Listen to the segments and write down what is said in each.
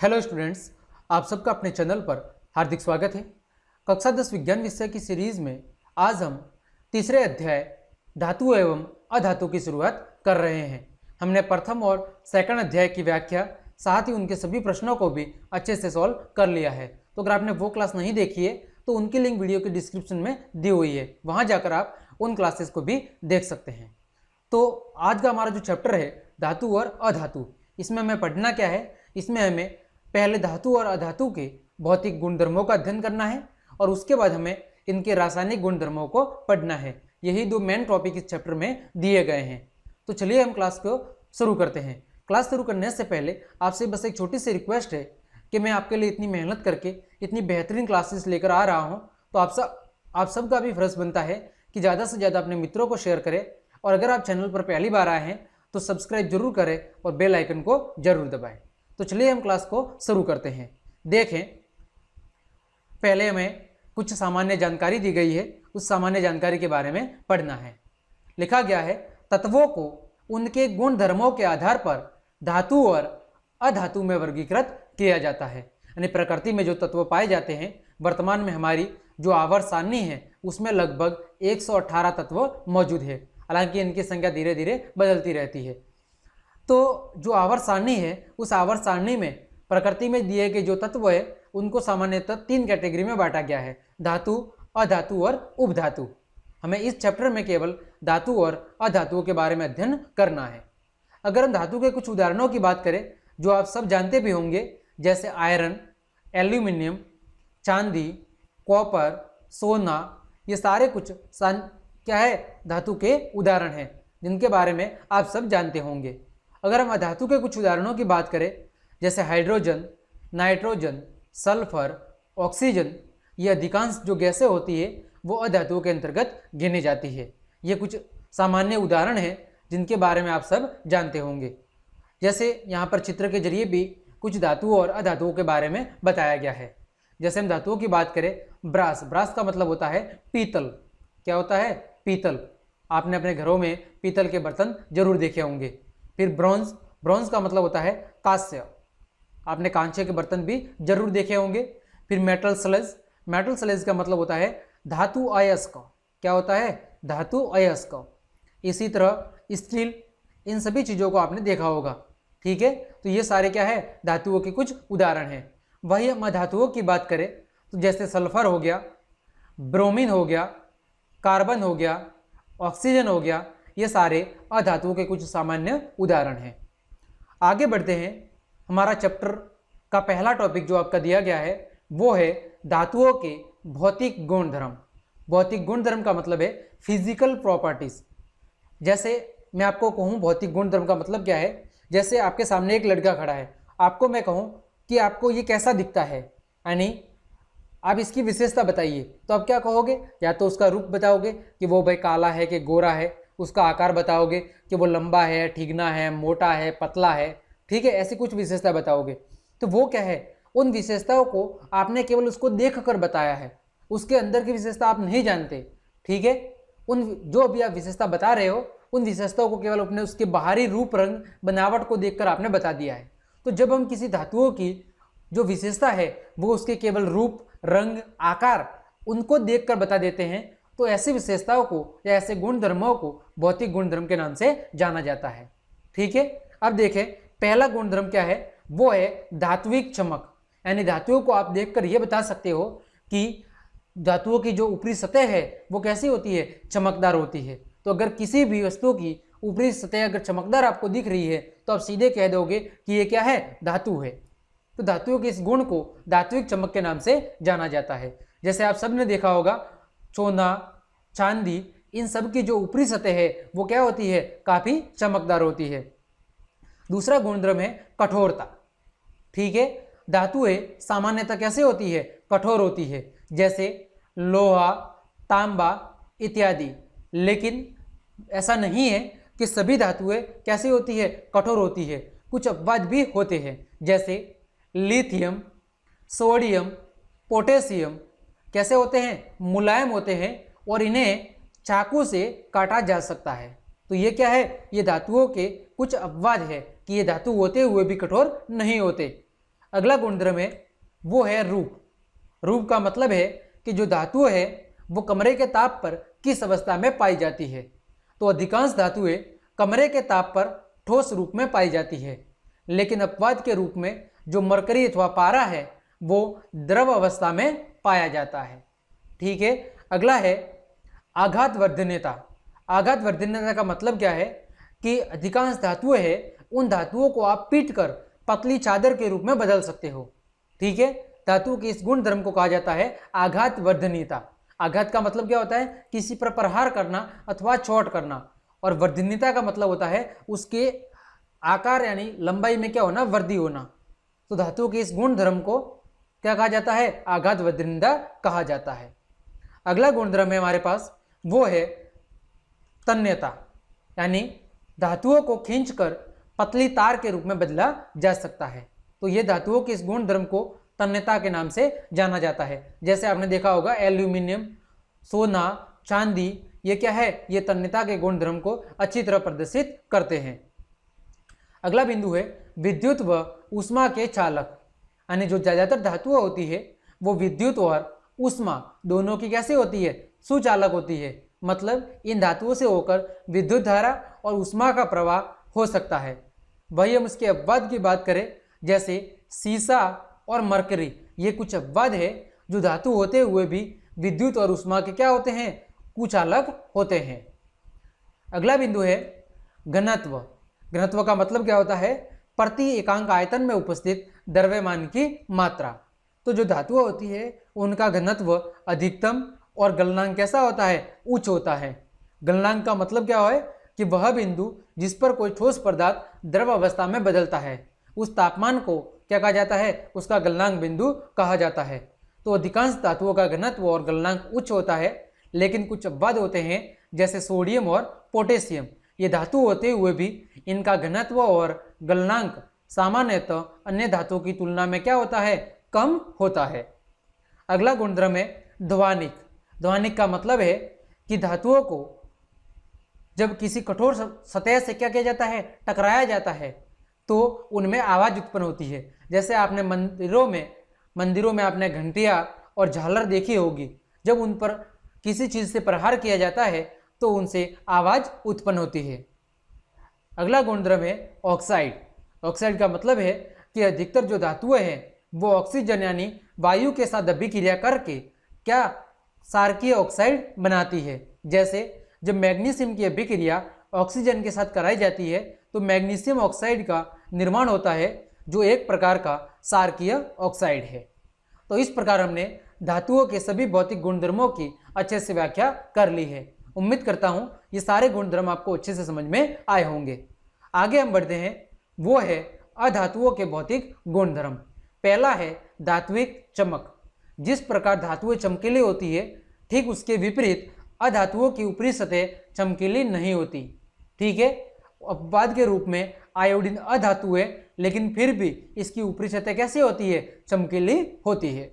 Hello students, आप सबका अपने चैनल पर हार्दिक स्वागत है। कक्षा 10 विज्ञान विषय की सीरीज में आज हम तीसरे अध्याय धातु एवं अधातु की शुरुआत कर रहे हैं। हमने प्रथम और सेकंड अध्याय की व्याख्या साथ ही उनके सभी प्रश्नों को भी अच्छे से सॉल्व कर लिया है। तो अगर आपने वो क्लास नहीं देखी है तो उनकी लिंक वीडियो के डिस्क्रिप्शन में दी हुई है, वहाँ जाकर आप उन क्लासेस को भी देख सकते हैं। तो आज का हमारा जो चैप्टर है धातु और अधातु, इसमें हमें पढ़ना क्या है, इसमें हमें पहले धातु और अधातु के भौतिक गुणधर्मों का अध्ययन करना है और उसके बाद हमें इनके रासायनिक गुणधर्मों को पढ़ना है। यही दो मेन टॉपिक इस चैप्टर में दिए गए हैं। तो चलिए हम क्लास को शुरू करते हैं। क्लास शुरू करने से पहले आपसे बस एक छोटी सी रिक्वेस्ट है कि मैं आपके लिए इतनी मेहनत करके इतनी बेहतरीन क्लासेस लेकर आ रहा हूँ, तो आप सबका भी फर्ज बनता है कि ज़्यादा से ज़्यादा अपने मित्रों को शेयर करें और अगर आप चैनल पर पहली बार आए हैं तो सब्सक्राइब जरूर करें और बेल आइकन को जरूर दबाएं। तो चलिए हम क्लास को शुरू करते हैं। देखें, पहले हमें कुछ सामान्य जानकारी दी गई है, उस सामान्य जानकारी के बारे में पढ़ना है। लिखा गया है, तत्वों को उनके गुण धर्मों के आधार पर धातु और अधातु में वर्गीकृत किया जाता है। यानी प्रकृति में जो तत्व पाए जाते हैं, वर्तमान में हमारी जो आवर्त सारणी है उसमें लगभग 118 तत्व मौजूद है। हालांकि इनकी संख्या धीरे धीरे बदलती रहती है। तो जो आवर्त सारणी है, उस आवर्त सारणी में प्रकृति में दिए गए जो तत्व है उनको सामान्यतः 3 कैटेगरी में बांटा गया है, धातु, अधातु और उपधातु। हमें इस चैप्टर में केवल धातु और अधातुओं के बारे में अध्ययन करना है। अगर हम धातु के कुछ उदाहरणों की बात करें जो आप सब जानते भी होंगे, जैसे आयरन, एल्यूमिनियम, चांदी, कॉपर, सोना, ये सारे कुछ क्या है धातु के उदाहरण हैं जिनके बारे में आप सब जानते होंगे। अगर हम अधातु के कुछ उदाहरणों की बात करें, जैसे हाइड्रोजन, नाइट्रोजन, सल्फर, ऑक्सीजन, ये अधिकांश जो गैसें होती है वो अधातुओं के अंतर्गत गिनी जाती है। ये कुछ सामान्य उदाहरण हैं जिनके बारे में आप सब जानते होंगे। जैसे यहाँ पर चित्र के जरिए भी कुछ धातुओं और अधातुओं के बारे में बताया गया है। जैसे हम धातुओं की बात करें, ब्रास, ब्रास का मतलब होता है पीतल। क्या होता है? पीतल। आपने अपने घरों में पीतल के बर्तन जरूर देखे होंगे। फिर ब्रॉन्ज, ब्रॉन्ज का मतलब होता है कांस्य। आपने कांचे के बर्तन भी जरूर देखे होंगे। फिर मेटल स्लेज, मेटल स्लेज का मतलब होता है धातु अयस्क। क्या होता है? धातु अयस्क। इसी तरह स्टील, इन सभी चीज़ों को आपने देखा होगा। ठीक है, तो ये सारे क्या है धातुओं के कुछ उदाहरण हैं। वही हम धातुओं की बात करें तो जैसे सल्फर हो गया, ब्रोमीन हो गया, कार्बन हो गया, ऑक्सीजन हो गया, ये सारे अधातुओं के कुछ सामान्य उदाहरण हैं। आगे बढ़ते हैं। हमारा चैप्टर का पहला टॉपिक जो आपका दिया गया है वो है धातुओं के भौतिक गुणधर्म। भौतिक गुणधर्म का मतलब है फिजिकल प्रॉपर्टीज। जैसे मैं आपको कहूँ भौतिक गुणधर्म का मतलब क्या है, जैसे आपके सामने एक लड़का खड़ा है, आपको मैं कहूँ कि आपको ये कैसा दिखता है, यानी आप इसकी विशेषता बताइए, तो आप क्या कहोगे? या तो उसका रूप बताओगे कि वो भाई काला है कि गोरा है, उसका आकार बताओगे कि वो लंबा है, ठीकना है, मोटा है, पतला है। ठीक है, ऐसी कुछ विशेषता बताओगे। तो वो क्या है, उन विशेषताओं को आपने केवल उसको देख कर बताया है, उसके अंदर की विशेषता आप नहीं जानते। ठीक है, उन जो भी आप विशेषता बता रहे हो उन विशेषताओं को केवल अपने उसके बाहरी रूप, रंग, बनावट को देखकर आपने बता दिया है। तो जब हम किसी धातुओं की जो विशेषता है वो उसके केवल रूप, रंग, आकार, उनको देखकर बता देते हैं, तो ऐसी विशेषताओं को या ऐसे गुणधर्मों को भौतिक गुणधर्म के नाम से जाना जाता है। ठीक है, अब देखें पहला गुणधर्म क्या है, वो है धात्विक चमक। यानी धातुओं को आप देखकर यह बता सकते हो कि धातुओं की जो ऊपरी सतह है वो कैसी होती है, चमकदार होती है। तो अगर किसी भी वस्तु की ऊपरी सतह अगर चमकदार आपको दिख रही है तो आप सीधे कह दोगे कि ये क्या है, धातु है। तो धातुओं के इस गुण को धात्विक चमक के नाम से जाना जाता है। जैसे आप सब ने देखा होगा, सोना, चांदी, इन सब की जो ऊपरी सतह है वो क्या होती है, काफी चमकदार होती है। दूसरा गुणधर्म है कठोरता। ठीक है, धातुएं सामान्यतः कैसे होती है, कठोर होती है, जैसे लोहा, तांबा इत्यादि। लेकिन ऐसा नहीं है कि सभी धातुएं कैसी होती है, कठोर होती है। कुछ अपवाद भी होते हैं, जैसे लिथियम, सोडियम, पोटेशियम कैसे होते हैं, मुलायम होते हैं और इन्हें चाकू से काटा जा सकता है। तो ये क्या है, ये धातुओं के कुछ अपवाद है कि ये धातु होते हुए भी कठोर नहीं होते। अगला गुणधर्म है वो है रूप। रूप का मतलब है कि जो धातु है वो कमरे के ताप पर किस अवस्था में पाई जाती है। तो अधिकांश धातुएं कमरे के ताप पर ठोस रूप में पाई जाती है, लेकिन अपवाद के रूप में जो मरकरी अथवा पारा है वो द्रव अवस्था में पाया जाता है। ठीक है, अगला है आघात वर्धनीयता। आघात वर्धनीयता का मतलब क्या है कि अधिकांश धातुएं हैं, उन धातुओं को आप पीट कर पतली चादर के रूप में बदल सकते हो। ठीक है, धातु के इस गुण धर्म को कहा जाता है आघात वर्धनीयता। आघात का मतलब क्या होता है, किसी पर प्रहार करना अथवा चोट करना, और वर्धनीयता का मतलब होता है उसके आकार यानी लंबाई में क्या होना, वृद्धि होना। तो धातु के इस गुण धर्म को क्या कहा जाता है, आघात वर्धनीयता कहा जाता है। अगला गुणधर्म है हमारे पास वो है तन्यता, यानी धातुओं को खींचकर पतली तार के रूप में बदला जा सकता है। तो ये धातुओं के इस गुण धर्म को तन्यता के नाम से जाना जाता है। जैसे आपने देखा होगा एल्यूमिनियम, सोना, चांदी, ये क्या है, ये तन्यता के गुण धर्म को अच्छी तरह प्रदर्शित करते हैं। अगला बिंदु है विद्युत व ऊष्मा के चालक, यानी जो ज्यादातर धातुएं होती है वो विद्युत और ऊष्मा दोनों की कैसे होती है, सुचालक होती है। मतलब इन धातुओं से होकर विद्युत धारा और ऊष्मा का प्रवाह हो सकता है। वही हम उसके अपवाद की बात करें, जैसे सीसा और मरकरी, ये कुछ अपवाद है जो धातु होते हुए भी विद्युत और ऊष्मा के क्या होते हैं, कुचालक होते हैं। अगला बिंदु है घनत्व। घनत्व का मतलब क्या होता है, प्रति एकांक आयतन में उपस्थित द्रव्यमान की मात्रा। तो जो धातुएं होती है उनका घनत्व अधिकतम और गलनांक कैसा होता है, उच्च होता है। गलनांक का मतलब क्या है कि वह बिंदु जिस पर कोई ठोस पदार्थ द्रव अवस्था में बदलता है, उस तापमान को क्या कहा जाता है, उसका गलनांक बिंदु कहा जाता है। तो अधिकांश धातुओं का घनत्व और गलनांक उच्च होता है, लेकिन कुछ अपवाद होते हैं जैसे सोडियम और पोटेशियम। ये धातु होते हुए भी इनका घनत्व और गलनांक सामान्यतः अन्य धातुओं की तुलना में क्या होता है, कम होता है। अगला गुणधर्म है ध्वनिक। ध्वनिक का मतलब है कि धातुओं को जब किसी कठोर सतह से क्या किया जाता है, टकराया जाता है, तो उनमें आवाज उत्पन्न होती है। जैसे आपने मंदिरों में आपने घंटियां और झालर देखी होगी, जब उन पर किसी चीज से प्रहार किया जाता है तो उनसे आवाज उत्पन्न होती है। अगला गुणधर्म है ऑक्साइड। ऑक्साइड का मतलब है कि अधिकतर जो धातुएं हैं वो ऑक्सीजन यानी वायु के साथ अभिक्रिया करके क्या क्षारकीय ऑक्साइड बनाती है। जैसे जब मैग्नीशियम की अभिक्रिया ऑक्सीजन के साथ कराई जाती है तो मैग्नीशियम ऑक्साइड का निर्माण होता है, जो एक प्रकार का क्षारकीय ऑक्साइड है। तो इस प्रकार हमने धातुओं के सभी भौतिक गुणधर्मों की अच्छे से व्याख्या कर ली है। उम्मीद करता हूं ये सारे गुणधर्म आपको अच्छे से समझ में आए होंगे। आगे हम बढ़ते हैं, वो है अधातुओं के भौतिक गुणधर्म। पहला है धात्विक चमक। जिस प्रकार धातुएं चमकीली होती है, ठीक उसके विपरीत अधातुओं की ऊपरी सतह चमकीली नहीं होती। ठीक है, अपवाद के रूप में आयोडीन अधातु है, लेकिन फिर भी इसकी ऊपरी सतह कैसी होती है, चमकीली होती है।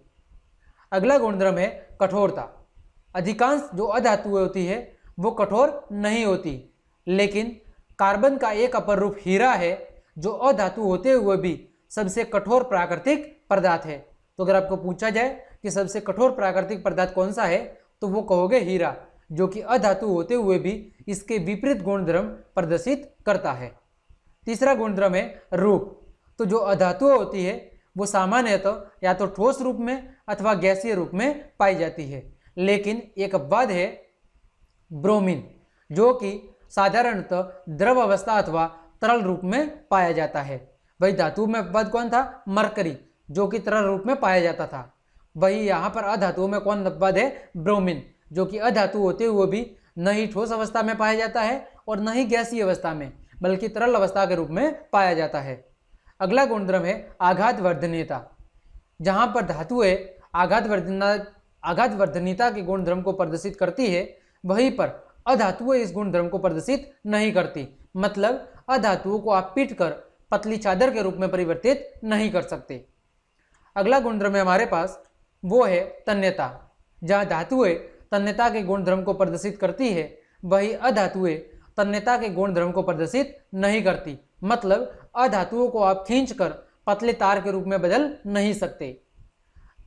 अगला गुणधर्म है कठोरता। अधिकांश जो अधातुएं होती है वो कठोर नहीं होती, लेकिन कार्बन का एक अपर रूप हीरा है जो अधातु होते हुए भी सबसे कठोर प्राकृतिक पदार्थ है। तो अगर आपको पूछा जाए कि सबसे कठोर प्राकृतिक पदार्थ कौन सा है, तो वो कहोगे हीरा, जो कि अधातु होते हुए भी इसके विपरीत गुणधर्म प्रदर्शित करता है। तीसरा गुणधर्म है रूप। तो जो अधातु होती है वो सामान्यतः या तो ठोस रूप में अथवा गैसीय रूप में पाई जाती है, लेकिन एक अपवाद है ब्रोमीन, जो कि साधारणतः द्रव अवस्था अथवा तरल रूप में पाया जाता है। वही धातु में अपवाद कौन था, मरकरी, जो कि तरल रूप में पाया जाता था। वही यहाँ पर अधातुओं में कौन अपवाद है, ब्रोमीन, जो कि अधातु होते हुए भी न ही ठोस अवस्था में पाया जाता है और न ही गैसीय अवस्था में, बल्कि तरल अवस्था के रूप में पाया जाता है। अगला गुणधर्म है आघात वर्धनीयता। जहाँ पर धातुएं आघात वर्धनीयता के गुणधर्म को प्रदर्शित करती है, वहीं पर अधातुएं इस गुणधर्म को प्रदर्शित नहीं करती। मतलब अधातुओं को आप पीट कर पतली चादर के रूप में परिवर्तित नहीं कर सकते। अगला गुणधर्म है हमारे पास, वो है तन्यता। जहाँ धातुएं तन्यता के गुणधर्म को प्रदर्शित करती है, वही अधातुएं तन्यता के गुणधर्म को प्रदर्शित नहीं करती। मतलब अधातुओं को आप खींचकर पतले तार के रूप में बदल नहीं सकते।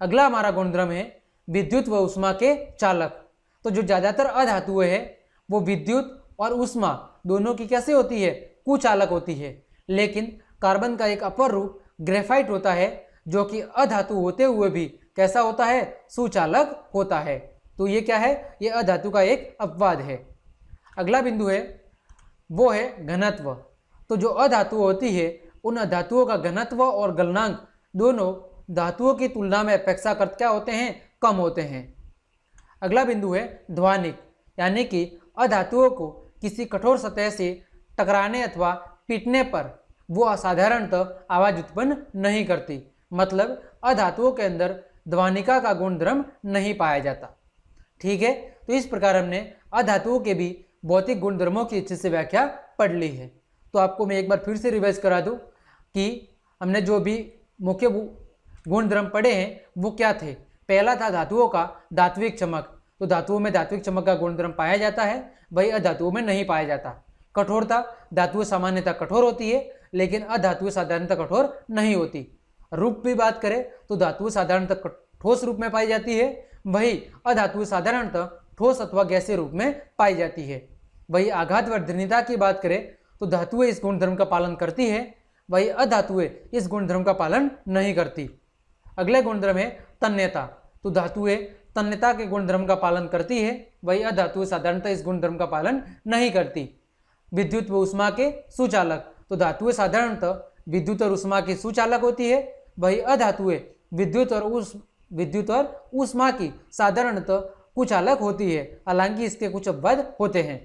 अगला हमारा गुणधर्म है विद्युत व ऊष्मा के चालक। तो जो ज़्यादातर अधातुएं हैं वो विद्युत और ऊष्मा दोनों की कैसे होती है, कुचालक होती है। लेकिन कार्बन का एक अपर रूप ग्रेफाइट होता है जो कि अधातु होते हुए भी कैसा होता है, सुचालक होता है। तो ये क्या है, ये अधातु का एक अपवाद है। अगला बिंदु है वो है घनत्व। तो जो अधातु होती है उन अधातुओं का घनत्व और गलनांक दोनों धातुओं की तुलना में अपेक्षाकृत क्या होते हैं, कम होते हैं। अगला बिंदु है ध्वनिक, यानी कि अधातुओं को किसी कठोर सतह से टकराने अथवा पीटने पर वो असाधारणतः आवाज उत्पन्न नहीं करती। मतलब अधातुओं के अंदर ध्वनिका का गुणधर्म नहीं पाया जाता। ठीक है, तो इस प्रकार हमने अधातुओं के भी भौतिक गुणधर्मों की अच्छे से व्याख्या पढ़ ली है। तो आपको मैं एक बार फिर से रिवाइज करा दूं कि हमने जो भी मुख्य गुणधर्म पढ़े हैं वो क्या थे। पहला था धातुओं का धात्विक चमक। तो धातुओं में धात्विक चमक का गुणधर्म पाया जाता है, वही अधातुओं में नहीं पाया जाता। कठोरता, धातुएं सामान्यतः कठोर होती है लेकिन अधातुएं साधारणतः कठोर नहीं होती। रूप की बात करें तो धातुएं साधारणतः ठोस रूप में पाई जाती है, वही अधातुएं साधारणतः ठोस अथवा गैसीय रूप में पाई जाती है। वही आघातवर्धनीयता की बात करें तो धातुएं इस गुणधर्म का पालन करती है, वही अधातुएं इस गुणधर्म का पालन नहीं करती। अगले गुणधर्म है तन्यता। तो धातुएं तन्यता के गुणधर्म का पालन करती है, वही अधातुएं साधारणतः इस गुणधर्म का पालन नहीं करती। विद्युत व ऊष्मा के सुचालक। तो धातुएं साधारणतः विद्युत और ऊष्मा की सुचालक होती है, वही अधातुएं विद्युत और ऊष्मा की साधारणतः कुचालक होती है, हालांकि इसके कुछ अपवाद होते हैं।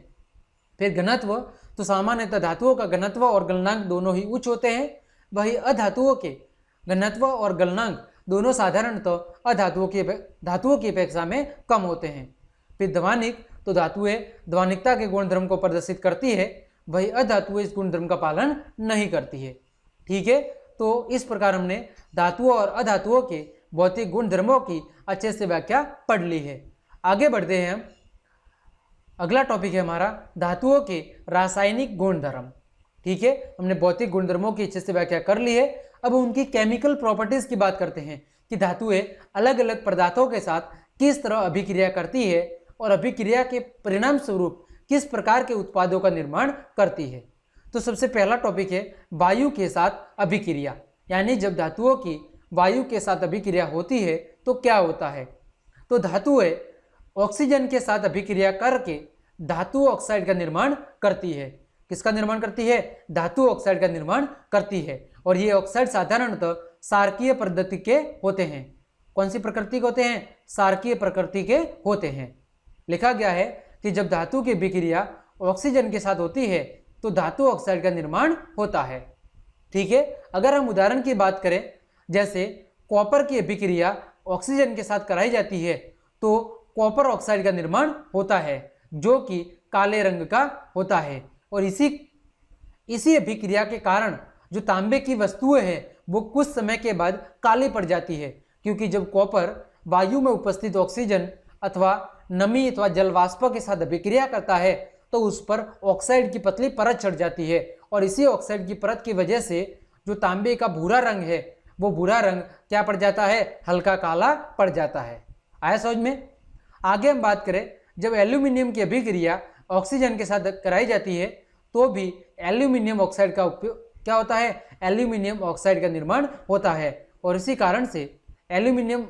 फिर घनत्व। तो सामान्यतः धातुओं का घनत्व और गलनांक दोनों ही उच्च होते हैं, वही अधातुओं के घनत्व और गलनांक दोनों साधारणतः धातुओं की अपेक्षा में कम होते हैं। फिर ध्वनिक। तो धातुएं ध्वनिकता के गुणधर्म को प्रदर्शित करती है, वही अधातुएं इस गुणधर्म का पालन नहीं करती है। ठीक है, तो इस प्रकार हमने धातुओं और अधातुओं के भौतिक गुणधर्मों की अच्छे से व्याख्या पढ़ ली है। आगे बढ़ते हैं हम। अगला टॉपिक है हमारा धातुओं के रासायनिक गुणधर्म। ठीक है, हमने भौतिक गुणधर्मों की अच्छे से व्याख्या कर ली है। अब उनकी केमिकल प्रॉपर्टीज की बात करते हैं कि धातुएं अलग अलग पदार्थों के साथ किस तरह अभिक्रिया करती है और अभिक्रिया के परिणाम स्वरूप किस प्रकार के उत्पादों का निर्माण करती है। तो सबसे पहला टॉपिक है वायु के साथ अभिक्रिया, यानी जब धातुओं की वायु के साथ अभिक्रिया होती है तो क्या होता है। तो धातुएं ऑक्सीजन के साथ अभिक्रिया करके धातु ऑक्साइड का निर्माण करती है। किसका निर्माण करती है, धातु ऑक्साइड का निर्माण करती है। और ये ऑक्साइड साधारणतः सारकीय पद्धति के होते हैं। कौन सी प्रकृति के होते हैं, सारकीय प्रकृति के होते हैं। लिखा गया है कि जब धातु की अभिक्रिया ऑक्सीजन के साथ होती है तो धातु ऑक्साइड का निर्माण होता है। ठीक है, अगर हम उदाहरण की बात करें, जैसे कॉपर की अभिक्रिया ऑक्सीजन के साथ कराई जाती है तो कॉपर ऑक्साइड का निर्माण होता है जो कि काले रंग का होता है। और इसी अभिक्रिया के कारण जो तांबे की वस्तुएं हैं वो कुछ समय के बाद काली पड़ जाती है, क्योंकि जब कॉपर वायु में उपस्थित ऑक्सीजन अथवा नमी अथवा जलवाष्प के साथ अभिक्रिया करता है तो उस पर ऑक्साइड की पतली परत चढ़ जाती है। और इसी ऑक्साइड की परत की वजह से जो तांबे का भूरा रंग है वो भूरा रंग क्या पड़ जाता है, हल्का काला पड़ जाता है। आया समझ में। आगे हम बात करें, जब एल्यूमिनियम की अभिक्रिया ऑक्सीजन के साथ कराई जाती है तो भी एल्यूमिनियम ऑक्साइड का उपयोग क्या होता है, एल्यूमिनियम ऑक्साइड का निर्माण होता है। और इसी कारण से एल्यूमिनियम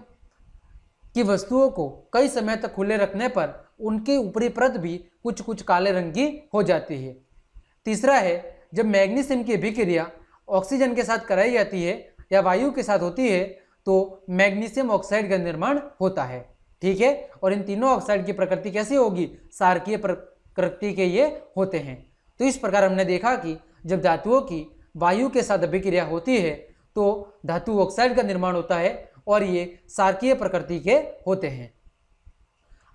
की वस्तुओं को कई समय तक खुले रखने पर उनकी ऊपरी परत भी कुछ कुछ काले रंग की हो जाती है। तीसरा है, जब मैग्नीशियम की अभिक्रिया ऑक्सीजन के साथ कराई जाती है या वायु के साथ होती है तो मैग्नीशियम ऑक्साइड का निर्माण होता है। ठीक है, और इन तीनों ऑक्साइड की प्रकृति कैसी होगी, सारकीय प्रकृति के ये होते हैं। तो इस प्रकार हमने देखा कि जब धातुओं की वायु के साथ अभिक्रिया होती है तो धातु ऑक्साइड का निर्माण होता है और ये सारकीय प्रकृति के होते हैं।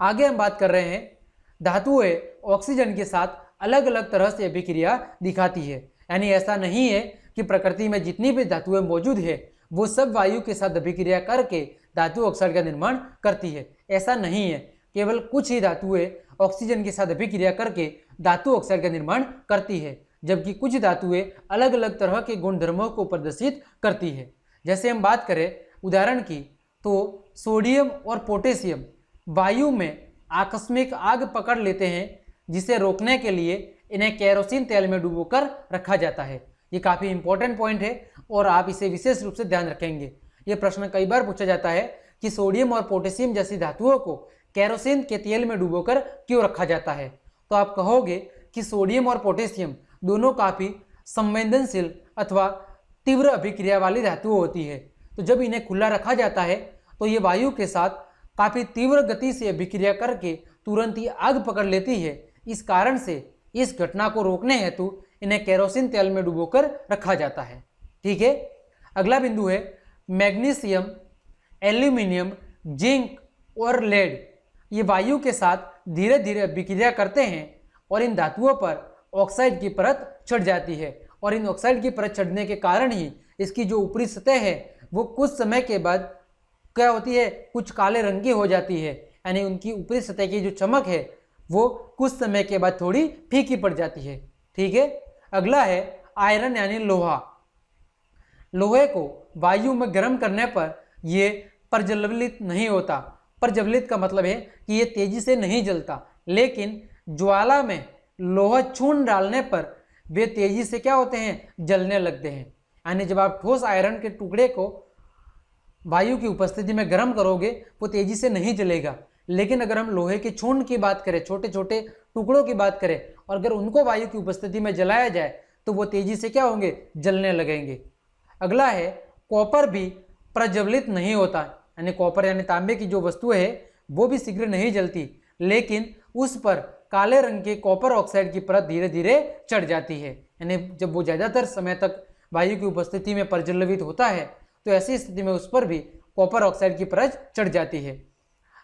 आगे हम बात कर रहे हैं, धातुएं ऑक्सीजन के साथ अलग अलग तरह से अभिक्रिया दिखाती है। यानी ऐसा नहीं है कि प्रकृति में जितनी भी धातुएं मौजूद है वो सब वायु के साथ अभिक्रिया करके धातु ऑक्साइड का निर्माण करती है, ऐसा नहीं है। केवल कुछ ही धातुएं ऑक्सीजन के साथ अभिक्रिया करके धातु ऑक्साइड का निर्माण करती है, जबकि कुछ धातुएं अलग अलग तरह के गुणधर्मों को प्रदर्शित करती है। जैसे हम बात करें उदाहरण की, तो सोडियम और पोटेशियम वायु में आकस्मिक आग पकड़ लेते हैं, जिसे रोकने के लिए इन्हें केरोसिन तेल में डुबोकर रखा जाता है। ये काफ़ी इंपॉर्टेंट पॉइंट है और आप इसे विशेष रूप से ध्यान रखेंगे। ये प्रश्न कई बार पूछा जाता है कि सोडियम और पोटेशियम जैसी धातुओं को केरोसिन के तेल में डुबोकर क्यों रखा जाता है। तो आप कहोगे कि सोडियम और पोटेशियम दोनों काफ़ी संवेदनशील अथवा तीव्र अभिक्रिया वाली धातुएं होती है। तो जब इन्हें खुला रखा जाता है तो ये वायु के साथ काफ़ी तीव्र गति से अभिक्रिया करके तुरंत ही आग पकड़ लेती है। इस कारण से इस घटना को रोकने हेतु इन्हें केरोसिन तेल में डुबोकर रखा जाता है। ठीक है, अगला बिंदु है मैग्नीशियम, एल्यूमिनियम, जिंक और लेड। ये वायु के साथ धीरे धीरे अभिक्रिया करते हैं और इन धातुओं पर ऑक्साइड की परत चढ़ जाती है और इन ऑक्साइड की परत चढ़ने के कारण ही इसकी जो ऊपरी सतह है वो कुछ समय के बाद क्या होती है, कुछ काले रंग की हो जाती है। यानी उनकी ऊपरी सतह की जो चमक है वो कुछ समय के बाद थोड़ी फीकी पड़ जाती है। ठीक है, अगला है आयरन यानी लोहा। लोहे को वायु में गर्म करने पर ये प्रज्वलित नहीं होता। प्रज्वलित का मतलब है कि ये तेजी से नहीं जलता, लेकिन ज्वाला में लोहा चूर्ण डालने पर वे तेजी से क्या होते हैं, जलने लगते हैं। यानी जब आप ठोस आयरन के टुकड़े को वायु की उपस्थिति में गर्म करोगे वो तेजी से नहीं जलेगा, लेकिन अगर हम लोहे के चूर्ण की बात करें, छोटे छोटे टुकड़ों की बात करें, और अगर उनको वायु की उपस्थिति में जलाया जाए तो वो तेजी से क्या होंगे, जलने लगेंगे। अगला है कॉपर भी प्रज्वलित नहीं होता। यानी कॉपर यानी तांबे की जो वस्तु है वो भी शीघ्र नहीं जलती, लेकिन उस पर काले रंग के कॉपर ऑक्साइड की परत धीरे धीरे चढ़ जाती है। यानी जब वो ज़्यादातर समय तक वायु की उपस्थिति में प्रज्वलित होता है तो ऐसी स्थिति में उस पर भी कॉपर ऑक्साइड की परत चढ़ जाती है।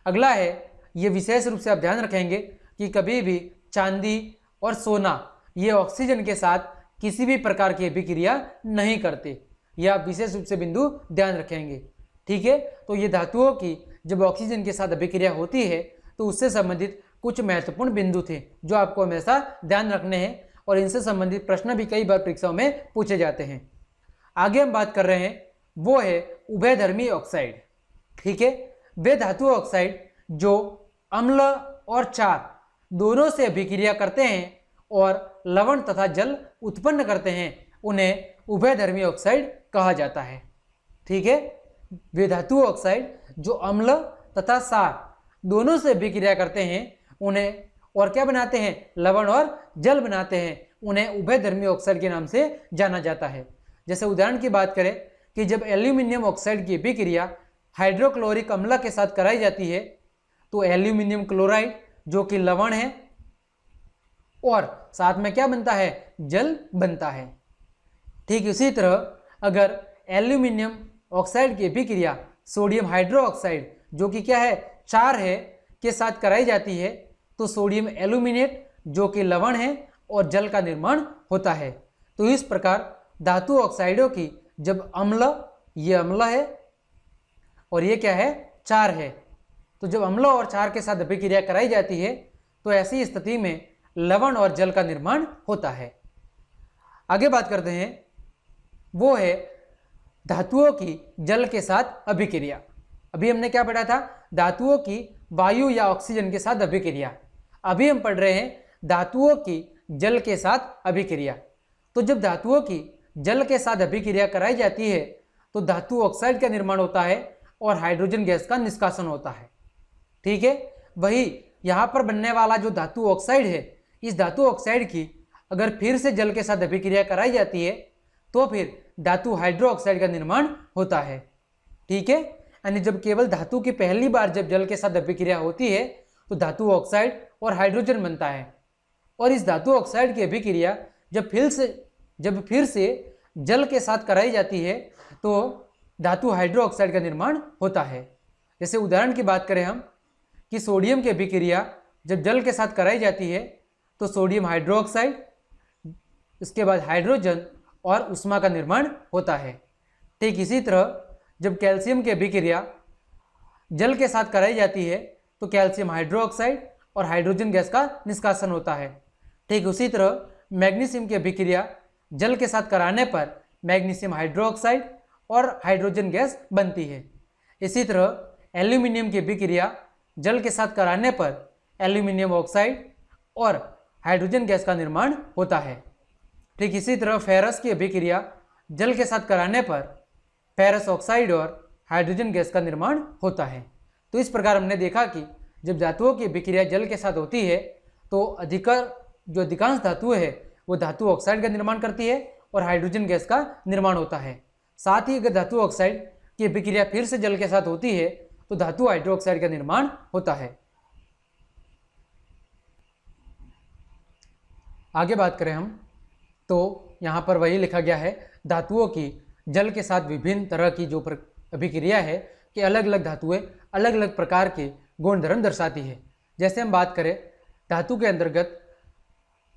अगला है, ये विशेष रूप से आप ध्यान रखेंगे कि कभी भी चांदी और सोना ये ऑक्सीजन के साथ किसी भी प्रकार की अभिक्रिया नहीं करते। यह आप विशेष रूप से बिंदु ध्यान रखेंगे। ठीक है, तो ये धातुओं की जब ऑक्सीजन के साथ अभिक्रिया होती है तो उससे संबंधित कुछ महत्वपूर्ण बिंदु थे जो आपको हमेशा ध्यान रखने हैं और इनसे संबंधित प्रश्न भी कई बार परीक्षाओं में पूछे जाते हैं। आगे हम बात कर रहे हैं वो है उभयधर्मी ऑक्साइड। ठीक है, वे धातु ऑक्साइड जो अम्ल और क्षार दोनों से अभिक्रिया करते हैं और लवण तथा जल उत्पन्न करते हैं, उन्हें उभयधर्मी ऑक्साइड कहा जाता है। ठीक है, वे धातु ऑक्साइड जो अम्ल तथा क्षार दोनों से अभिक्रिया करते हैं उन्हें और क्या बनाते हैं, लवण और जल बनाते हैं, उन्हें उभयधर्मी ऑक्साइड के नाम से जाना जाता है। जैसे उदाहरण की बात करें कि जब एल्यूमिनियम ऑक्साइड की अभिक्रिया हाइड्रोक्लोरिक अम्ल के साथ कराई जाती है तो एल्यूमिनियम क्लोराइड जो कि लवण है और साथ में क्या बनता है, जल बनता है। ठीक इसी तरह अगर एल्यूमिनियम ऑक्साइड की अभिक्रिया सोडियम हाइड्रोक्साइड जो कि क्या है, क्षार है, के साथ कराई जाती है तो सोडियम एल्यूमिनेट जो कि लवण है और जल का निर्माण होता है। तो इस प्रकार धातु ऑक्साइडों की जब अम्ल, ये अम्ल है और ये क्या है, क्षार है, तो जब अम्ल और क्षार के साथ अभिक्रिया कराई जाती है तो ऐसी स्थिति में लवण और जल का निर्माण होता है। आगे बात करते हैं वो है धातुओं की जल के साथ अभिक्रिया। अभी हमने क्या पढ़ा था, धातुओं की वायु या ऑक्सीजन के साथ अभिक्रिया। अभी हम पढ़ रहे हैं धातुओं की जल के साथ अभिक्रिया। तो जब धातुओं की जल के साथ अभिक्रिया कराई जाती है तो धातु ऑक्साइड का निर्माण होता है और हाइड्रोजन गैस का निष्कासन होता है। ठीक है, वही यहाँ पर बनने वाला जो धातु ऑक्साइड है, इस धातु ऑक्साइड की अगर फिर से जल के साथ अभिक्रिया कराई जाती है तो फिर धातु हाइड्रो ऑक्साइड का निर्माण होता है। ठीक है, यानी जब केवल धातु की पहली बार जब जल के साथ अभिक्रिया होती है तो धातु ऑक्साइड और हाइड्रोजन बनता है, और इस धातु ऑक्साइड की अभिक्रिया जब फिर से जल के साथ कराई जाती है तो धातु हाइड्रो ऑक्साइड का निर्माण होता है। जैसे उदाहरण की बात करें हम कि सोडियम की अभिक्रिया जब जल के साथ कराई जाती है तो सोडियम हाइड्रो ऑक्साइड, इसके बाद हाइड्रोजन और उष्मा का निर्माण होता है। ठीक इसी तरह जब कैल्शियम की अभिक्रिया जल के साथ कराई जाती है तो कैल्शियम हाइड्रो ऑक्साइड और हाइड्रोजन गैस का निष्कासन होता है। ठीक उसी तरह मैग्नीशियम की अभिक्रिया जल के साथ कराने पर मैग्नीशियम हाइड्रोक्साइड और हाइड्रोजन गैस बनती है। इसी तरह एल्यूमिनियम की अभिक्रिया जल के साथ कराने पर एल्यूमिनियम ऑक्साइड और हाइड्रोजन गैस का निर्माण होता है। ठीक इसी तरह फेरस की अभिक्रिया जल के साथ कराने पर फेरस ऑक्साइड और हाइड्रोजन गैस का निर्माण होता है। तो इस प्रकार हमने देखा कि जब धातुओं की अभिक्रिया जल के साथ होती है तो अधिकांश धातुएं है वो धातु ऑक्साइड का निर्माण करती है और हाइड्रोजन गैस का निर्माण होता है। साथ ही अगर धातु ऑक्साइड की अभिक्रिया फिर से जल के साथ होती है तो धातु हाइड्रोक्साइड का निर्माण होता है। आगे बात करें हम तो यहाँ पर वही लिखा गया है, धातुओं की जल के साथ विभिन्न तरह की जो अभिक्रिया है कि अलग अलग धातुएं अलग अलग प्रकार के गुण धर्म दर्शाती है। जैसे हम बात करें धातु के अंतर्गत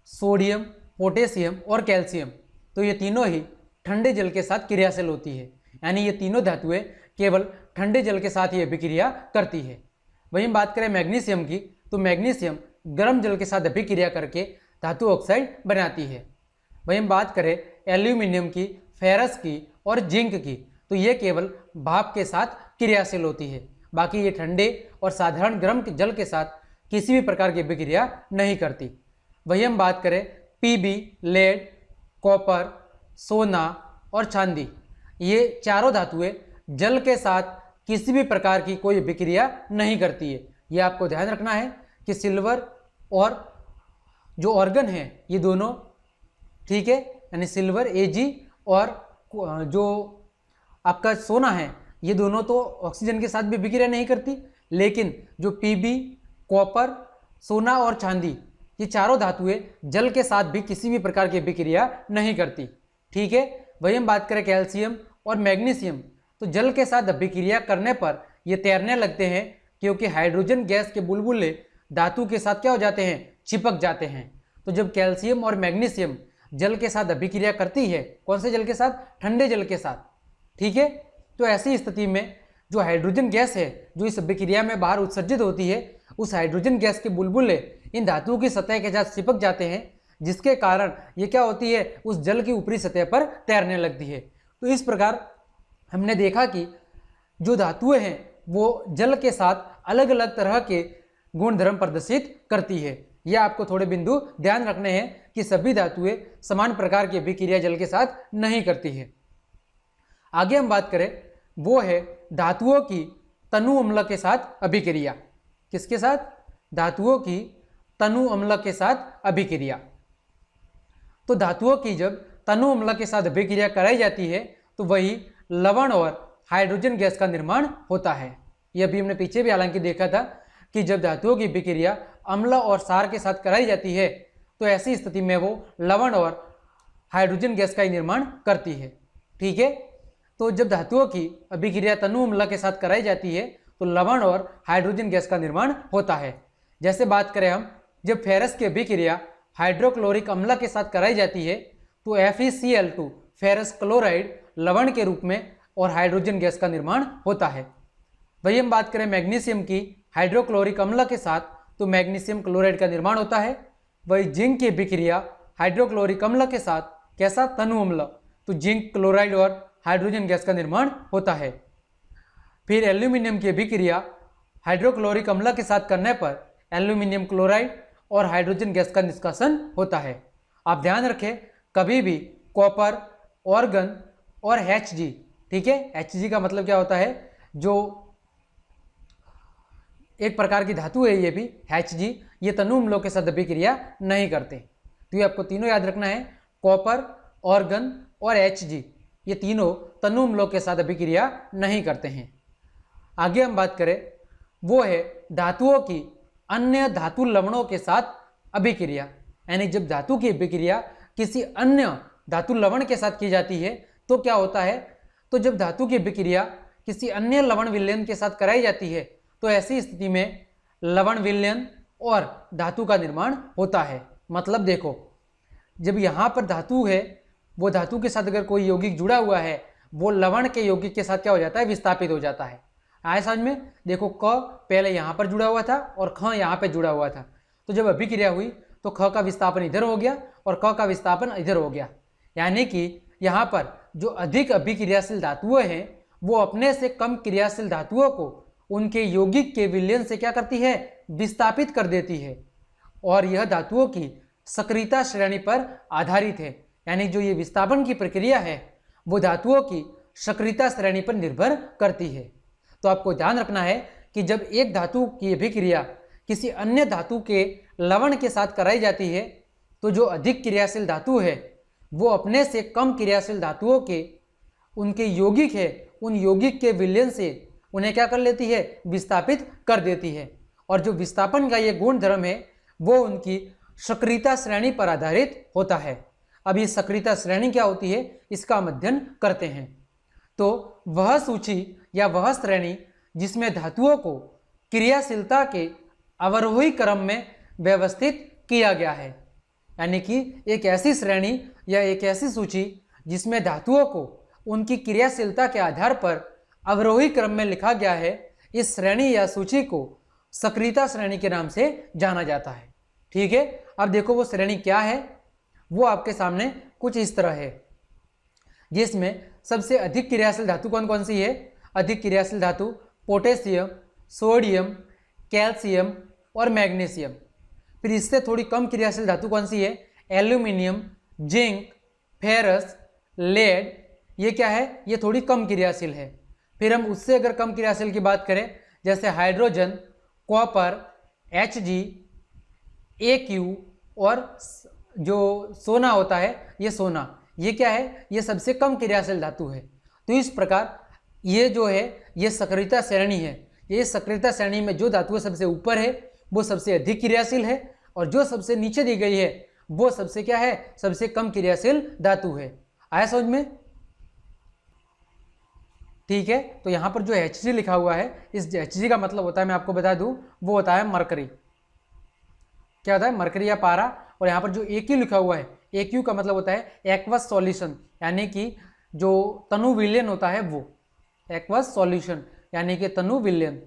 सोडियम, पोटेशियम और कैल्शियम, तो ये तीनों ही ठंडे जल के साथ क्रियाशील होती है, यानी ये तीनों धातुएं केवल ठंडे जल के साथ ही अभिक्रिया करती है। वहीं हम बात करें मैग्नीशियम की, तो मैग्नीशियम गर्म जल के साथ अभिक्रिया करके धातु ऑक्साइड बनाती है। वहीं हम बात करें एल्यूमिनियम की, फेरस की और जिंक की, तो ये केवल भाप के साथ क्रियाशील होती है, बाकी ये ठंडे और साधारण गर्म जल के साथ किसी भी प्रकार की अभिक्रिया नहीं करती। वहीं हम बात करें पीबी, लेड, कॉपर, सोना और चांदी, ये चारों धातुएं जल के साथ किसी भी प्रकार की कोई अभिक्रिया नहीं करती है। ये आपको ध्यान रखना है कि सिल्वर और जो ऑर्गन है ये दोनों, ठीक है, यानी सिल्वर Ag और जो आपका सोना है ये दोनों तो ऑक्सीजन के साथ भी अभिक्रिया नहीं करती, लेकिन जो पीबी, कॉपर, सोना और चांदी, ये चारों धातुएं जल के साथ भी किसी भी प्रकार की अभिक्रिया नहीं करती। ठीक है। वही हम बात करें कैल्शियम और मैग्नीशियम, तो जल के साथ अभिक्रिया करने पर ये तैरने लगते हैं, क्योंकि हाइड्रोजन गैस के बुलबुले धातु के साथ क्या हो जाते हैं, चिपक जाते हैं। तो जब कैल्शियम और मैग्नीशियम जल के साथ अभिक्रिया करती है, कौन से जल के साथ, ठंडे जल के साथ, ठीक है, तो ऐसी स्थिति में जो हाइड्रोजन गैस है जो इस अभिक्रिया में बाहर उत्सर्जित होती है, उस हाइड्रोजन गैस के बुलबुले इन धातुओं की सतह के साथ चिपक जाते हैं, जिसके कारण ये क्या होती है, उस जल की ऊपरी सतह पर तैरने लगती है। तो इस प्रकार हमने देखा कि जो धातुएं हैं वो जल के साथ अलग अलग तरह के गुण धर्म प्रदर्शित करती है। यह आपको थोड़े बिंदु ध्यान रखने हैं कि सभी धातुएं समान प्रकार की अभिक्रिया जल के साथ नहीं करती है। आगे हम बात करें वो है धातुओं की तनु अम्ल के साथ अभिक्रिया। किसके साथ, धातुओं की तनु अम्ल के साथ अभिक्रिया। तो धातुओं की जब तनु अम्ल के साथ अभिक्रिया कराई जाती है तो वही लवण और हाइड्रोजन गैस का निर्माण होता है। यह भी हमने पीछे भी हालांकि देखा था कि जब धातुओं की अभिक्रिया अम्ल और क्षार के साथ कराई जाती है तो ऐसी स्थिति में वो लवण और हाइड्रोजन गैस का ही निर्माण करती है। ठीक है। तो जब धातुओं की अभिक्रिया तनु अम्ल के साथ कराई जाती है तो लवण और हाइड्रोजन गैस का निर्माण होता है। जैसे बात करें हम, जब फेरस की अभिक्रिया हाइड्रोक्लोरिक अम्ल के साथ कराई जाती है तो FeCl2 फेरस क्लोराइड लवण के रूप में और हाइड्रोजन गैस का निर्माण होता है। वही हम बात करें मैग्नीशियम की हाइड्रोक्लोरिक अम्ल के साथ तो मैग्नीशियम क्लोराइड का निर्माण होता है। वही जिंक की अभिक्रिया हाइड्रोक्लोरिक अम्ल के साथ कैसा, तनु अम्ल, तो जिंक क्लोराइड और हाइड्रोजन गैस का निर्माण होता है। फिर एल्यूमिनियम की अभिक्रिया हाइड्रोक्लोरिक अम्ल के साथ करने पर एल्यूमिनियम क्लोराइड और हाइड्रोजन गैस का निष्कासन होता है। आप ध्यान रखें कभी भी कॉपर, ऑर्गन और Hg, ठीक है, Hg का मतलब क्या होता है, जो एक प्रकार की धातु है, ये भी Hg, ये तनु अम्लों के साथ अभिक्रिया नहीं करते। तो ये आपको तीनों याद रखना है, कॉपर, ऑर्गन और Hg, ये तीनों तनु अम्लों के साथ अभिक्रिया नहीं करते हैं। आगे हम बात करें वो है धातुओं की अन्य धातु लवणों के साथ अभिक्रिया, यानी जब धातु की अभिक्रिया किसी अन्य धातु लवण के साथ की जाती है तो क्या होता है, तो जब धातु की अभिक्रिया किसी अन्य लवण विलयन के साथ कराई जाती है तो ऐसी स्थिति में लवण विलयन और धातु का निर्माण होता है। मतलब देखो, जब यहाँ पर धातु है, वो धातु के साथ अगर कोई यौगिक जुड़ा हुआ है, वो लवण के यौगिक के साथ क्या हो जाता है, विस्थापित हो जाता है। आए समझ में, देखो क पहले यहाँ पर जुड़ा हुआ था और ख यहाँ पे जुड़ा हुआ था, तो जब अभिक्रिया हुई तो ख का विस्थापन इधर हो गया और क का विस्थापन इधर हो गया। यानी कि यहाँ पर जो अधिक अभिक्रियाशील धातुएं हैं वो अपने से कम क्रियाशील धातुओं को उनके यौगिक के विलयन से क्या करती है, विस्थापित कर देती है। और यह धातुओं की सक्रियता श्रेणी पर आधारित है। यानी जो ये विस्थापन की प्रक्रिया है वो धातुओं की सक्रियता श्रेणी पर निर्भर करती है। तो आपको ध्यान रखना है कि जब एक धातु की अभिक्रिया किसी अन्य धातु के लवण के साथ कराई जाती है तो जो अधिक क्रियाशील धातु है वो अपने से कम क्रियाशील धातुओं के उनके यौगिक है उन यौगिक के विलयन से उन्हें क्या कर लेती है, विस्थापित कर देती है। और जो विस्थापन का ये गुण धर्म है वो उनकी सक्रियता श्रेणी पर आधारित होता है। अब ये सक्रियता श्रेणी क्या होती है इसका हम अध्ययन करते हैं। तो वह सूची या वह श्रेणी जिसमें धातुओं को क्रियाशीलता के अवरोही क्रम में व्यवस्थित किया गया है, यानी कि एक ऐसी श्रेणी या एक ऐसी सूची जिसमें धातुओं को उनकी क्रियाशीलता के आधार पर अवरोही क्रम में लिखा गया है, इस श्रेणी या सूची को सक्रियता श्रेणी के नाम से जाना जाता है। ठीक है, अब देखो वो श्रेणी क्या है, वो आपके सामने कुछ इस तरह है, जिसमें सबसे अधिक क्रियाशील धातु कौन कौन सी है। अधिक क्रियाशील धातु पोटेशियम, सोडियम, कैल्शियम और मैग्नीशियम। फिर इससे थोड़ी कम क्रियाशील धातु कौन सी है, एल्यूमिनियम, जिंक, फेरस, लेड। ये क्या है, ये थोड़ी कम क्रियाशील है। फिर हम उससे अगर कम क्रियाशील की बात करें जैसे हाइड्रोजन, कॉपर, Hg, Aq और जो सोना होता है ये सोना, ये क्या है, ये सबसे कम क्रियाशील धातु है। तो इस प्रकार ये जो है ये सक्रियता श्रेणी है। ये सक्रियता श्रेणी में जो धातु सबसे ऊपर है वो सबसे अधिक क्रियाशील है और जो सबसे नीचे दी गई है वो सबसे क्या है, सबसे कम क्रियाशील धातु है। आया समझ में? ठीक है, तो यहाँ पर जो Hg लिखा हुआ है, इस Hg का मतलब होता है, मैं आपको बता दूं, वो होता है मरकरी। क्या होता है, मरकरी या पारा। और यहाँ पर जो Aq लिखा हुआ है, Aq का मतलब होता है एक्वस सॉल्यूशन, यानी कि जो तनु विलयन होता है वो एक्वस सॉल्यूशन यानी कि तनु विलयन।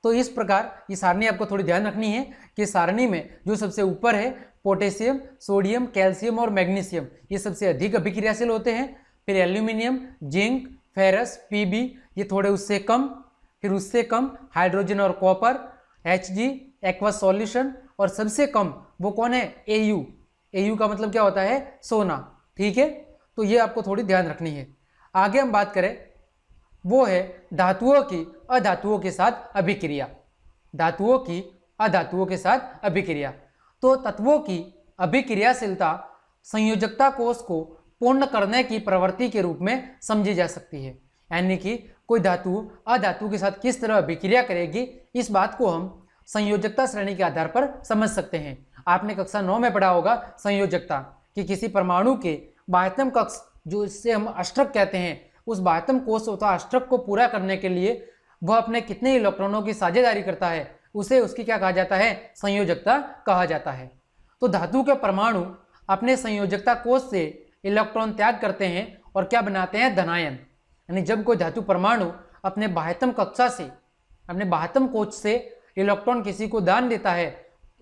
तो इस प्रकार ये सारणी आपको थोड़ी ध्यान रखनी है कि सारणी में जो सबसे ऊपर है पोटेशियम, सोडियम, कैल्शियम और मैग्नीशियम, ये सबसे अधिक अभिक्रियाशील होते हैं। फिर एल्यूमिनियम, जिंक, फेरस, Pb ये थोड़े उससे कम। फिर उससे कम हाइड्रोजन और कॉपर, Hg, एक्वस सॉल्यूशन। और सबसे कम वो कौन है, Au। Au का मतलब क्या होता है, सोना। ठीक है, तो ये आपको थोड़ी ध्यान रखनी है। आगे हम बात करें वो है धातुओं की अधातुओं के साथ अभिक्रिया। धातुओं की अधातुओं के साथ अभिक्रिया। तो तत्वों की अभिक्रियाशीलता संयोजकता कोष को पूर्ण करने की प्रवृत्ति के रूप में समझी जा सकती है। यानी कि कोई धातु अधातु के साथ किस तरह अभिक्रिया करेगी, इस बात को हम संयोजकता श्रेणी के आधार पर समझ सकते हैं। आपने कक्षा 9 में पढ़ा होगा संयोजकता, कि किसी परमाणु के बाह्यतम कक्ष, जो इससे हम अष्टक कहते हैं, उस बाह्यतम कोष अथवा अष्टक को पूरा करने के लिए वह अपने कितने इलेक्ट्रॉनों की साझेदारी करता है, उसे उसकी क्या कहा जाता है, संयोजकता कहा जाता है। तो धातु के परमाणु अपने संयोजकता कोष से इलेक्ट्रॉन त्याग करते हैं और क्या बनाते हैं, धनायन। यानी जब कोई धातु परमाणु अपने बाह्यतम कक्षा से, अपने बाह्यतम कोष से इलेक्ट्रॉन किसी को दान देता है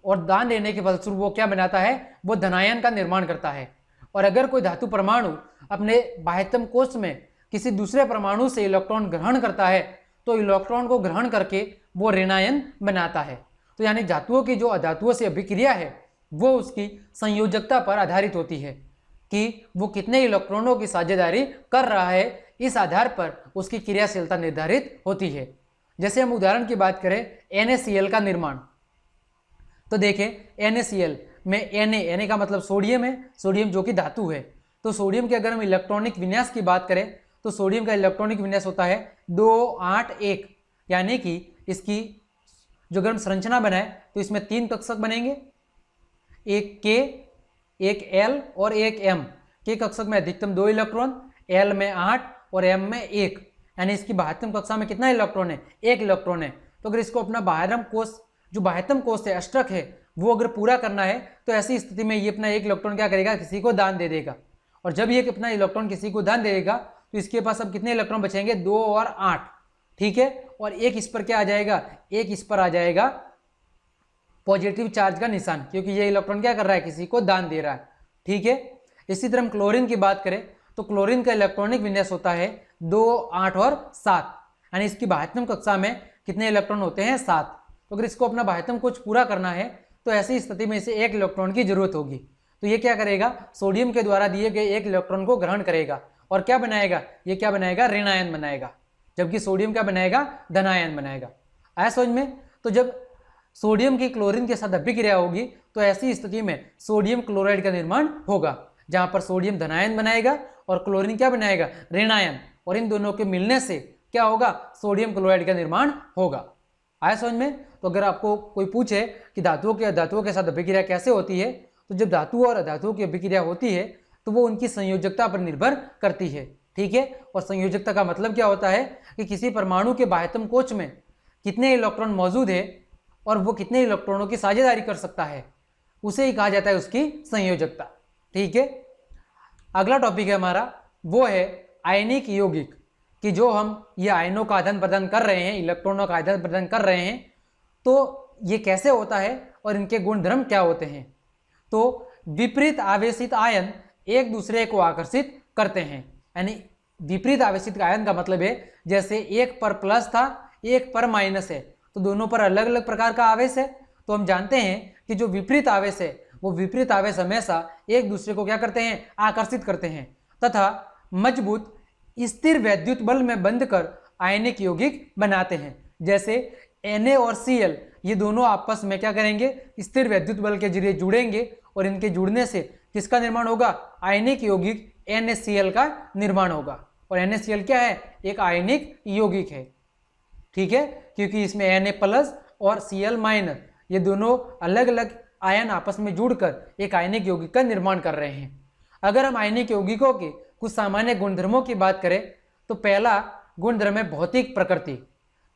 और दान देने के फलस्वरूप वो क्या बनाता है, वो धनायन का निर्माण करता है। और अगर कोई धातु परमाणु अपने बाह्यतम कोष में किसी दूसरे परमाणु से इलेक्ट्रॉन ग्रहण करता है तो इलेक्ट्रॉन को ग्रहण करके वो ऋणायन बनाता है। तो यानी धातुओं की जो अधातुओं से अभिक्रिया है वो उसकी संयोजकता पर आधारित होती है कि वो कितने इलेक्ट्रॉनों की साझेदारी कर रहा है, इस आधार पर उसकी क्रियाशीलता निर्धारित होती है। जैसे हम उदाहरण की बात करें NaCl का निर्माण, तो देखें NaCl में Na का मतलब सोडियम है, सोडियम जो कि धातु है। तो सोडियम के अगर हम इलेक्ट्रॉनिक विन्यास की बात करें तो सोडियम का इलेक्ट्रॉनिक विन्यास होता है 281, यानी कि इसकी जो अगर हम संरचना बनाए तो इसमें 3 कक्षक बनेंगे, एक K, एक L और एक M। K कक्षक में अधिकतम 2 इलेक्ट्रॉन, L में 8 और M में 1, यानी इसकी बाह्यतम कक्षा में कितना इलेक्ट्रॉन है, 1 इलेक्ट्रॉन है। तो अगर इसको अपना बाह्यतम कोष, जो बाह्यतम कोष है, अष्टक है, वो अगर पूरा करना है तो ऐसी स्थिति में ये अपना 1 इलेक्ट्रॉन क्या करेगा, किसी को दान दे देगा। और जब ये अपना इलेक्ट्रॉन किसी को दान देगा तो इसके पास अब कितने इलेक्ट्रॉन बचेंगे, 2 और 8। ठीक है, और एक इस पर क्या आ जाएगा, एक इस पर आ जाएगा पॉजिटिव चार्ज का निशान, क्योंकि ये इलेक्ट्रॉन क्या कर रहा है, किसी को दान दे रहा है। ठीक है, इसी तरह हम क्लोरीन की बात करें तो क्लोरीन का इलेक्ट्रॉनिक विन्यास होता है 2, 8 और 7, यानी इसकी बाह्यतम कक्षा में कितने इलेक्ट्रॉन होते हैं, 7। तो अगर इसको अपना बाह्यतम कोश पूरा करना है तो ऐसी स्थिति में इसे 1 इलेक्ट्रॉन की जरूरत होगी। तो ये क्या करेगा, सोडियम के द्वारा दिए गए 1 इलेक्ट्रॉन को ग्रहण करेगा और क्या बनाएगा, ये क्या बनाएगा, ऋण आयन बनाएगा, जबकि सोडियम क्या बनाएगा, धन आयन बनाएगा। आया समझ में। तो जब सोडियम की क्लोरीन के साथ अभिक्रिया होगी तो ऐसी स्थिति में सोडियम क्लोराइड का निर्माण होगा, जहां पर सोडियम धनायन बनाएगा और क्लोरीन क्या बनाएगा, ऋण आयन, और इन दोनों के मिलने से क्या होगा, सोडियम क्लोराइड का निर्माण होगा। आया समझ में। तो अगर आपको कोई पूछे कि धातुओं के अधातुओं के साथ अभिक्रिया कैसे होती है, तो जब धातु और अधातुओं की अभिक्रिया होती है तो वो उनकी संयोजकता पर निर्भर करती है। ठीक है, और संयोजकता का मतलब क्या होता है कि किसी परमाणु के बाह्यतम कोश में कितने इलेक्ट्रॉन मौजूद है और वो कितने इलेक्ट्रॉनों की साझेदारी कर सकता है, उसे ही कहा जाता है उसकी संयोजकता। ठीक है, अगला टॉपिक है हमारा, वो है आयनिक यौगिक, कि जो हम ये आयनों का आदान प्रदान कर रहे हैं, इलेक्ट्रॉनों का आदान प्रदान कर रहे हैं, तो ये कैसे होता है और इनके गुणधर्म क्या होते हैं। तो विपरीत आवेशित आयन एक दूसरे को आकर्षित करते हैं, यानी विपरीत आवेशित आयन का मतलब है जैसे एक पर प्लस था, एक पर माइनस है, तो दोनों पर अलग अलग प्रकार का आवेश है। तो हम जानते हैं कि जो विपरीत आवेश है वो विपरीत आवेश हमेशा एक दूसरे को क्या करते हैं, आकर्षित करते हैं तथा मजबूत स्थिर वैद्युत बल में बंध कर आयनिक यौगिक बनाते हैं। जैसे Na और Cl ये दोनों आपस में क्या करेंगे, स्थिर वैद्युत बल के जरिए जुड़ेंगे और इनके जुड़ने से किसका निर्माण होगा, आयनिक यौगिक NaCl का निर्माण होगा। और NaCl क्या है, एक आयनिक यौगिक है। ठीक है, क्योंकि इसमें Na+ और Cl- ये दोनों अलग अलग आयन आपस में जुड़कर एक आयनिक यौगिक का निर्माण कर रहे हैं। अगर हम आयनिक यौगिकों के कुछ सामान्य गुणधर्मों की बात करें तो पहला गुणधर्म है भौतिक प्रकृति।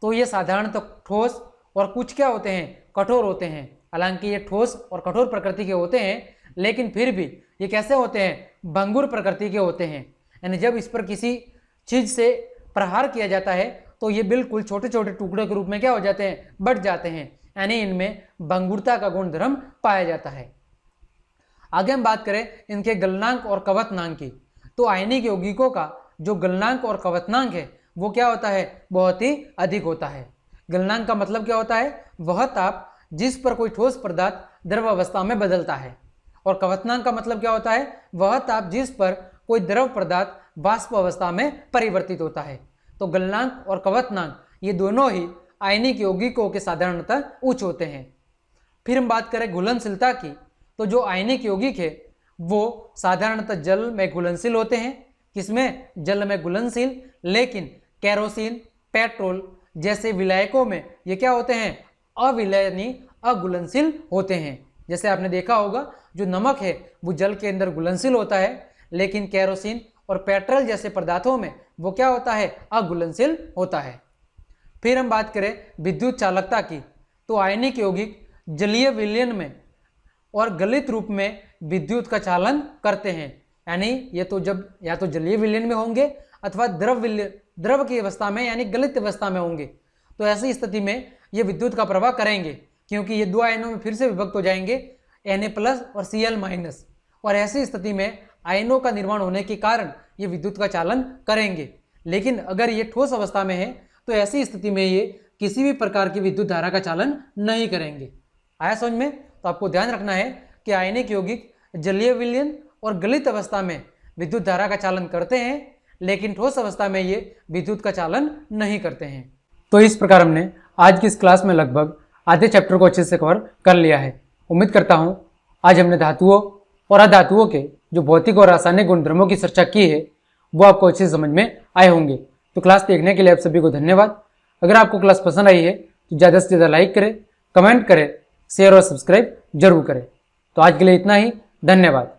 तो ये साधारणतः ठोस और कुछ क्या होते हैं, कठोर होते हैं। हालांकि ये ठोस और कठोर प्रकृति के होते हैं, लेकिन फिर भी ये कैसे होते हैं, भंगुर प्रकृति के होते हैं। यानी जब इस पर किसी चीज से प्रहार किया जाता है तो ये बिल्कुल छोटे छोटे टुकड़ों के रूप में क्या हो जाते हैं, बढ़ जाते हैं, यानी इनमें भंगुरता का गुणधर्म पाया जाता है। आगे हम बात करें इनके गलनांक और कवतनांक की, तो आयनिक यौगिकों का जो गलनांक और कवतनांक है वो क्या होता है, बहुत ही अधिक होता है। गलनांक का मतलब क्या होता है, वह ताप जिस पर कोई ठोस पदार्थ द्रव अवस्था में बदलता है, और कवतनांक का मतलब क्या होता है, वह ताप जिस पर कोई द्रव पदार्थ वाष्प अवस्था में परिवर्तित होता है। तो गलनांक और कवतनांक ये दोनों ही आयनिक यौगिकों के साधारणतः उच्च होते हैं। फिर हम बात करें घुलनशीलता की, तो जो आयनिक यौगिक है वो साधारणतः जल में घुलनशील होते हैं। किसमें, जल में घुलनशील, लेकिन केरोसिन, पेट्रोल जैसे विलायकों में ये क्या होते हैं, अविलयनी, अघुलनशील होते हैं। जैसे आपने देखा होगा जो नमक है वो जल के अंदर घुलनशील होता है, लेकिन केरोसिन और पेट्रोल जैसे पदार्थों में वो क्या होता है, अघुलनशील होता है। फिर हम बात करें विद्युत चालकता की, तो आयनिक यौगिक जलीय विलयन में और गलित रूप में विद्युत का चालन करते हैं, यानी ये तो जब या तो जलीय विलयन में होंगे अथवा द्रव की अवस्था में यानी गलित अवस्था में होंगे, तो ऐसी स्थिति में ये विद्युत का प्रवाह करेंगे, क्योंकि ये दो आयनों में फिर से विभक्त हो जाएंगे, Na+ और Cl-, और ऐसी स्थिति में आयनों का निर्माण होने के कारण ये विद्युत का चालन करेंगे। लेकिन अगर ये ठोस अवस्था में है तो ऐसी स्थिति में ये किसी भी प्रकार की विद्युत धारा का चालन नहीं करेंगे। आया समझ में। तो आपको ध्यान रखना है कि आयनिक यौगिक जलीय विलयन और गलित अवस्था में विद्युत धारा का चालन करते हैं, लेकिन ठोस अवस्था में ये विद्युत का चालन नहीं करते हैं। तो इस प्रकार हमने आज की इस क्लास में लगभग आधे चैप्टर को अच्छे से कवर कर लिया है। उम्मीद करता हूँ आज हमने धातुओं और अधातुओं के जो भौतिक और रासायनिक गुणधर्मों की चर्चा की है वो आपको अच्छे से समझ में आए होंगे। तो क्लास देखने के लिए आप सभी को धन्यवाद। अगर आपको क्लास पसंद आई है तो ज़्यादा से ज़्यादा लाइक करें, कमेंट करें, शेयर और सब्सक्राइब जरूर करें। तो आज के लिए इतना ही, धन्यवाद।